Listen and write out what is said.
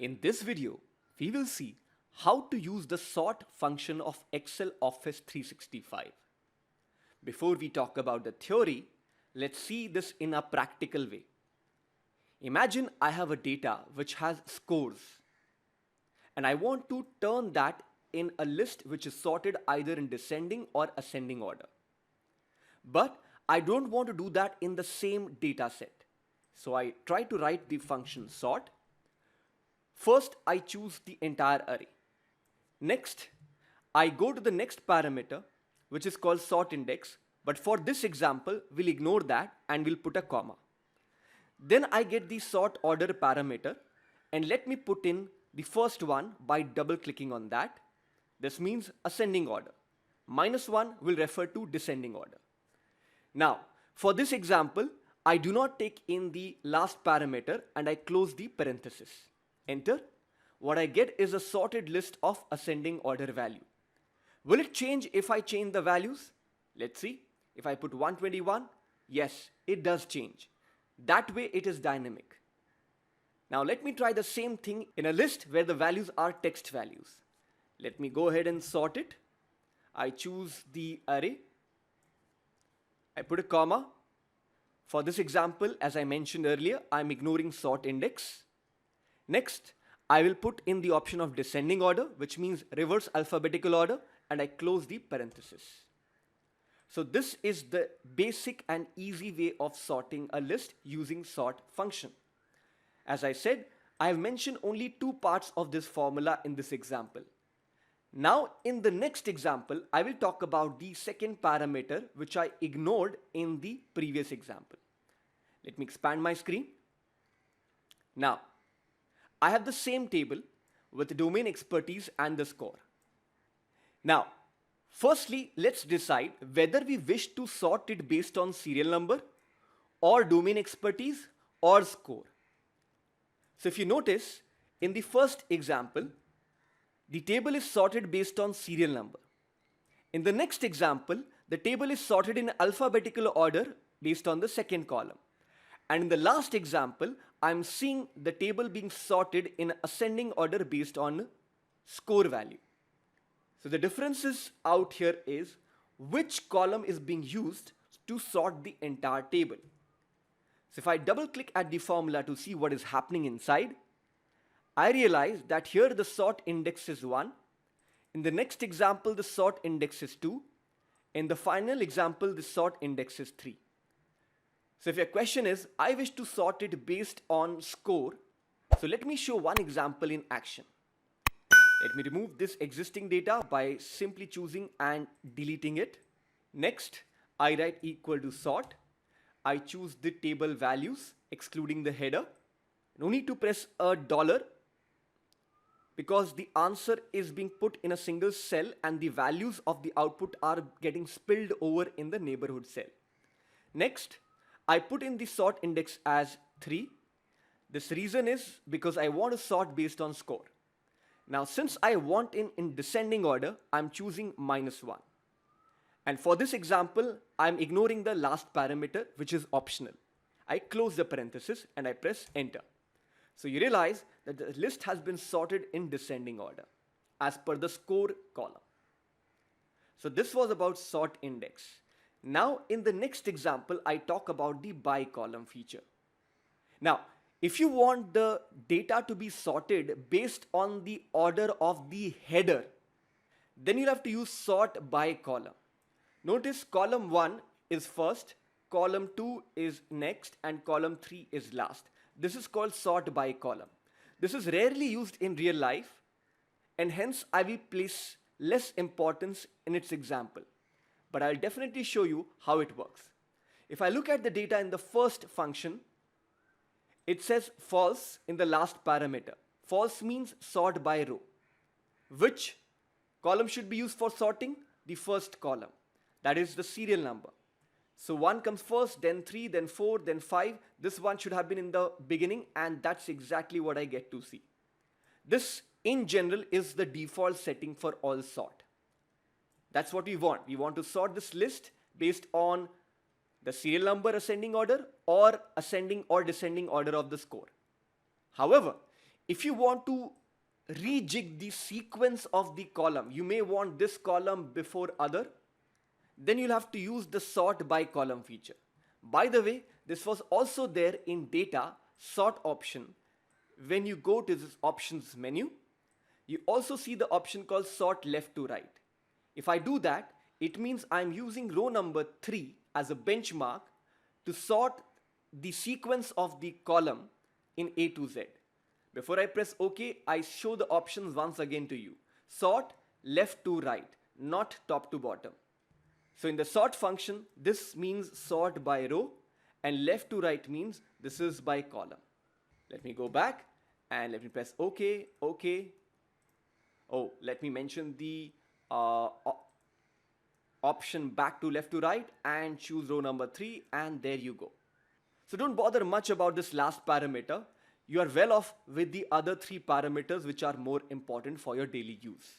In this video, we will see how to use the sort function of Excel Office 365. Before we talk about the theory, let's see this in a practical way. Imagine I have a data which has scores and I want to turn that in a list which is sorted either in descending or ascending order. But I don't want to do that in the same data set. So I try to write the function sort. First, I choose the entire array. Next, I go to the next parameter, which is called sort index. But for this example, we'll ignore that and we'll put a comma. Then I get the sort order parameter, and let me put in the first one by double clicking on that. This means ascending order. -1 will refer to descending order. Now, for this example, I do not take in the last parameter and I close the parenthesis. Enter. What I get is a sorted list of ascending order value. Will it change if I change the values? Let's see. If I put 121, yes, it does change. That way it is dynamic. Now let me try the same thing in a list where the values are text values. Let me go ahead and sort it. I choose the array. I put a comma. For this example, as I mentioned earlier, I'm ignoring sort index. Next, I will put in the option of descending order, which means reverse alphabetical order, and I close the parenthesis. So this is the basic and easy way of sorting a list using sort function. As I said, I have mentioned only two parts of this formula in this example. Now in the next example, I will talk about the second parameter which I ignored in the previous example. Let me expand my screen. Now, I have the same table with domain expertise and the score. Now, firstly, let's decide whether we wish to sort it based on serial number or domain expertise or score. So if you notice, in the first example, the table is sorted based on serial number. In the next example, the table is sorted in alphabetical order based on the second column. And in the last example, I'm seeing the table being sorted in ascending order based on score value. So the differences out here is which column is being used to sort the entire table. So if I double click at the formula to see what is happening inside, I realize that here the sort index is 1. In the next example, the sort index is 2. In the final example, the sort index is 3. So if your question is, I wish to sort it based on score, so let me show one example in action. Let me remove this existing data by simply choosing and deleting it. Next, I write equal to sort. I choose the table values, excluding the header. No need to press a dollar because the answer is being put in a single cell and the values of the output are getting spilled over in the neighborhood cell. Next, I put in the sort index as 3. This reason is because I want to sort based on score. Now, since I want in descending order, I'm choosing -1. And for this example, I'm ignoring the last parameter, which is optional. I close the parenthesis and I press enter. So you realize that the list has been sorted in descending order as per the score column. So this was about sort index. Now in the next example, I talk about the by column feature. Now, if you want the data to be sorted based on the order of the header, then you'll have to use sort by column. Notice column 1 is first, column 2 is next, and column 3 is last. This is called sort by column. This is rarely used in real life, and hence I will place less importance in its example. But I'll definitely show you how it works. If I look at the data in the first function, it says false in the last parameter. False means sort by row. Which column should be used for sorting? The first column. That is the serial number. So 1 comes first, then 3, then 4, then 5. This one should have been in the beginning, and that's exactly what I get to see. This, in general, is the default setting for all sort. That's what we want. We want to sort this list based on the serial number ascending order or ascending or descending order of the score. However, If you want to rejig the sequence of the column, you may want this column before other, then you'll have to use the sort by column feature. By the way, this was also there in data sort option. When you go to this options menu, you also see the option called sort left to right. If I do that, it means I'm using row number 3 as a benchmark to sort the sequence of the column in A to Z. Before I press OK, I show the options once again to you. Sort left to right, not top to bottom. So in the sort function, this means sort by row, and left to right means this is by column. Let me go back and let me press OK, OK. Oh, let me mention the option back to left to right and choose row number 3, and there you go. So don't bother much about this last parameter. You are well off with the other 3 parameters which are more important for your daily use.